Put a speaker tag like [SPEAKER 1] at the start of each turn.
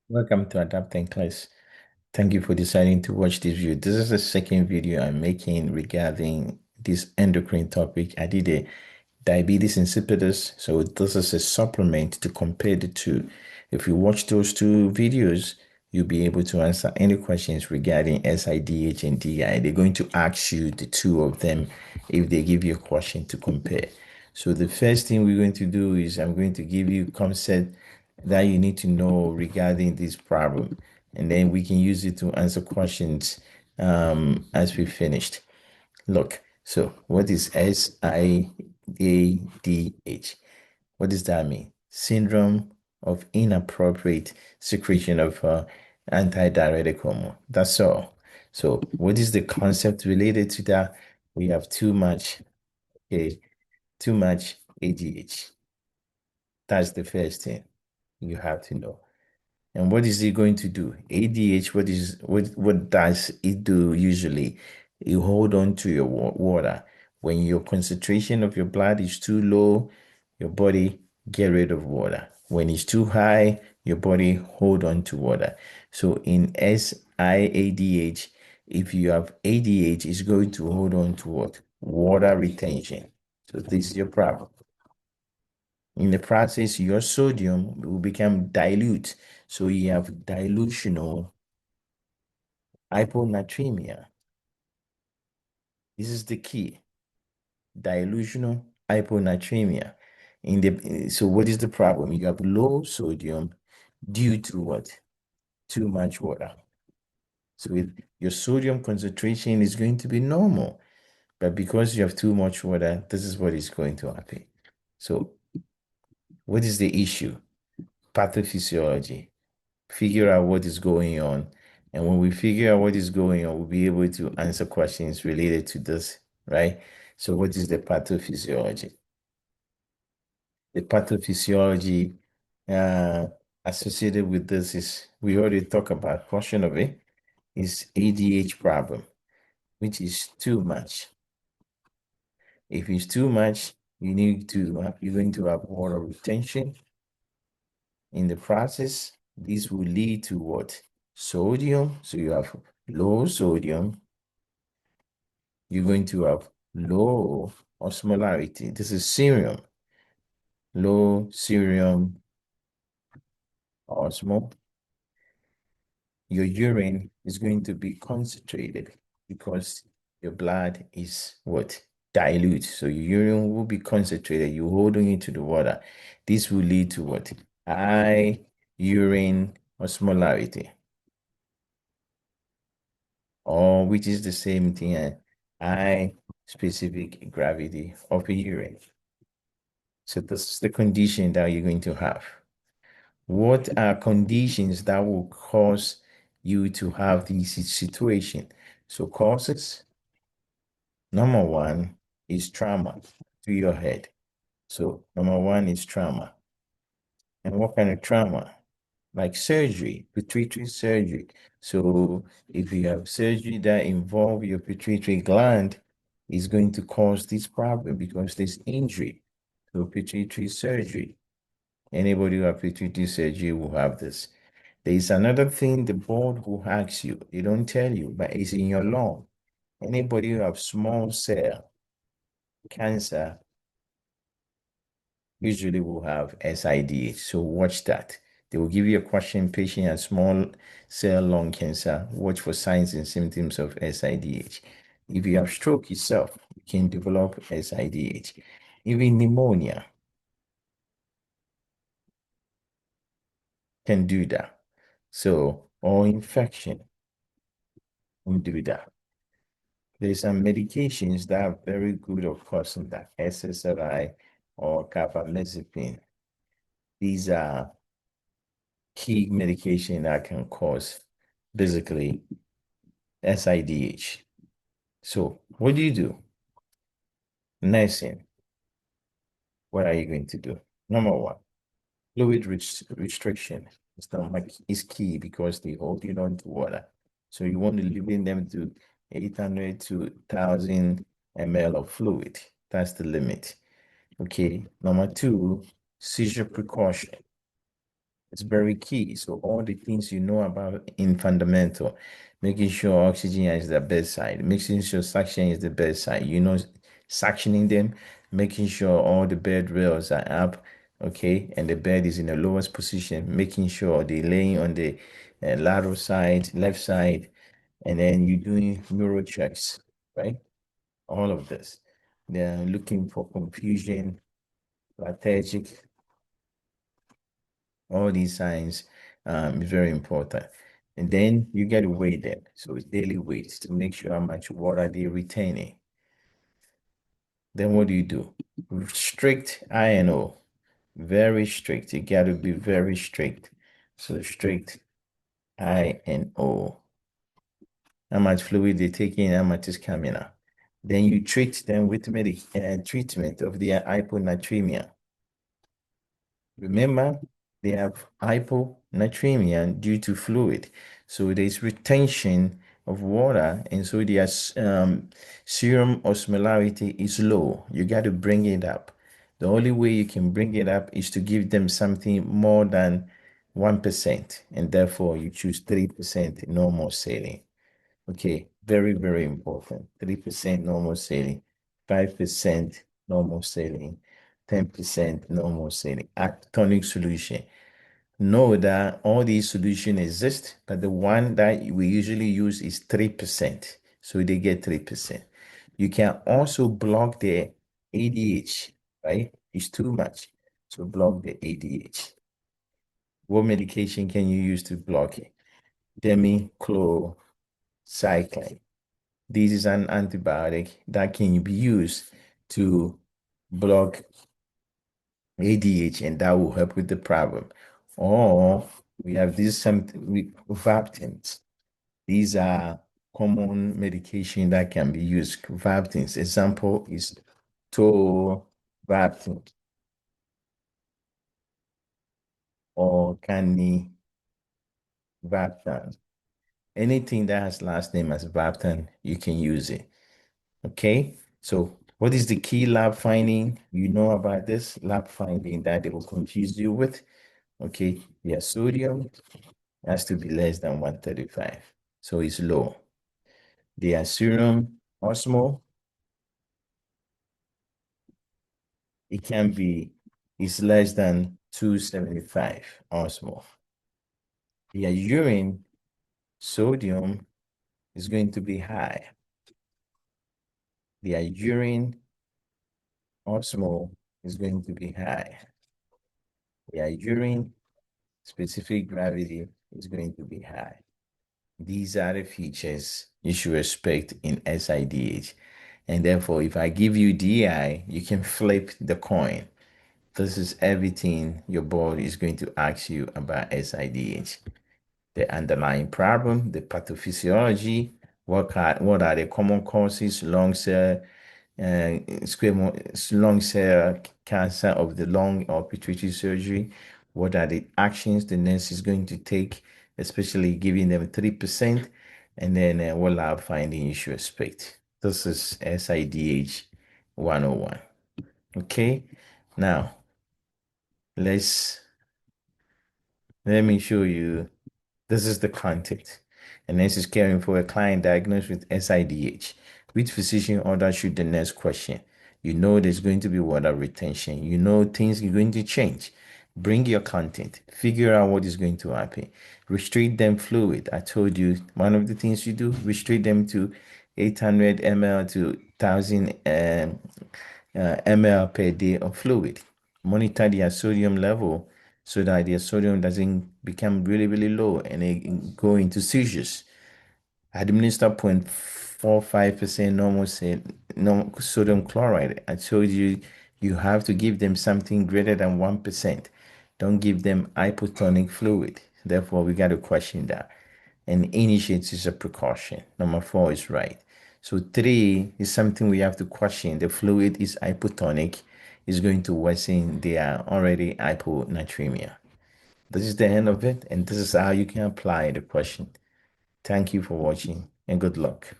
[SPEAKER 1] Welcome to Adapt NCLEX. Thank you for deciding to watch this video. This is the second video I'm making regarding this endocrine topic. I did a diabetes insipidus, so this is a supplement to compare the two. If you watch those two videos, you'll be able to answer any questions regarding SIDH and DI. They're going to ask you the two of them if they give you a question to compare. So the first thing we're going to do is I'm going to give you concept that you need to know regarding this problem, and then we can use it to answer questions as we finished. Look, so what is SIADH? What does that mean? Syndrome of inappropriate secretion of antidiuretic hormone. That's all. So what is the concept related to that? We have too much, okay, too much ADH. That's the first thing you have to know. And what is it going to do? ADH, what does it do usually? You hold on to your water. When your concentration of your blood is too low, your body get rid of water. When it's too high, your body hold on to water. So in SIADH, if you have ADH, it's going to hold on to what? Water retention. So this is your problem. In the process, your sodium will become dilute. So you have dilutional hyponatremia. This is the key. Dilutional hyponatremia. So what is the problem? You have low sodium due to what? Too much water. So your sodium concentration is going to be normal, but because you have too much water, this is what is going to happen. So what is the issue? Pathophysiology. Figure out what is going on. And when we figure out what is going on, we'll be able to answer questions related to this, right? So, what is the pathophysiology? The pathophysiology associated with this is we already talked about portion of it is ADH problem, which is too much. If it's too much, you're going to have water retention. In the process, this will lead to what? Sodium. So you have low sodium. You're going to have low osmolarity. This is serum. Low serum osmo. Your urine is going to be concentrated because your blood is what? Dilute. So your urine will be concentrated. You're holding it to the water. This will lead to what? High urine osmolarity, or which is the same thing as high specific gravity of a urine. So this is the condition that you're going to have. What are conditions that will cause you to have this situation? So causes, number one is trauma to your head. So number one is trauma. And what kind of trauma? Like surgery, pituitary surgery. So if you have surgery that involve your pituitary gland, is going to cause this problem because there's injury to pituitary surgery. Anybody who have pituitary surgery will have this. There is another thing the board will ask you. They don't tell you, but it's in your lung. Anybody who have small cell cancer usually will have SIDH. So watch that. They will give you a question, patient has small cell lung cancer. Watch for signs and symptoms of SIDH. If you have stroke itself, you can develop SIDH. Even pneumonia can do that. So, or infection can do that. There's some medications that are very good of causing that, SSRI or carbamazepine. These are key medication that can cause basically SIDH. So what do you do? Nursing, what are you going to do? Number one, fluid restriction is key because they hold you on to water. So you want to limit them to 800 to 1,000 ml of fluid. That's the limit. Okay. Number two, seizure precaution. It's very key. So all the things you know about in fundamental, making sure oxygen is the best side, making sure suction is the best side, suctioning them, making sure all the bed rails are up, okay, and the bed is in the lowest position, making sure they laying on the lateral side, left side, and then you're doing neuro checks, right? All of this. They're looking for confusion, lethargic, all these signs is very important. And then you get to weigh them. So it's daily weights to make sure how much water they're retaining. Then what do? Strict INO. Very strict. You got to be very strict. So strict INO. How much fluid they take in, how much is coming out. Then you treat them with treatment of their hyponatremia. Remember, they have hyponatremia due to fluid. So there's retention of water, and so their serum osmolality is low. You got to bring it up. The only way you can bring it up is to give them something more than 1%, and therefore you choose 3% normal saline. Okay, very, very important. 3% normal saline, 5% normal saline, 10% normal saline. Tonic solution. Know that all these solutions exist, but the one that we usually use is 3%. So they get 3%. You can also block the ADH, right? It's too much. So block the ADH. What medication can you use to block it? Demiclocycline. This is an antibiotic that can be used to block ADH, and that will help with the problem. Or we have this something with Vaptins. These are common medication that can be used. Vaptins. Example is Tolvaptan or Canivaptan. Anything that has last name as Vaptan, you can use it. Okay, so what is the key lab finding? You know about this lab finding that they will confuse you with. Okay, yeah, sodium has to be less than 135, so it's low. The serum osmo, it can be, it's less than 275 osmo. The urine sodium is going to be high. The urine osmo is going to be high. The urine specific gravity is going to be high. These are the features you should expect in SIDH. And therefore, if I give you DI, you can flip the coin. This is everything your body is going to ask you about SIDH. The underlying problem, the pathophysiology, what are the common causes, lung cell, lung cell cancer of the lung or pituitary surgery. What are the actions the nurse is going to take, especially giving them 3%, and then what lab finding you should expect. This is SIDH 101. Okay, now let me show you. This is the context. A nurse is caring for a client diagnosed with SIDH. Which physician order should the nurse question? You know there's going to be water retention. You know things are going to change. Bring your content. Figure out what is going to happen. Restrict them fluid. I told you one of the things you do, restrict them to 800 ml to 1000 ml per day of fluid. Monitor their sodium level so that their sodium doesn't become really, really low and they go into seizures. Administer 0.45% normal sodium chloride. I told you you have to give them something greater than 1%. Don't give them hypotonic fluid. Therefore, we got to question that. And initiates is a precaution. Number 4 is right. So 3 is something we have to question. The fluid is hypotonic, is going to worsen their already hyponatremia. This is the end of it, and this is how you can apply the question. Thank you for watching, and good luck.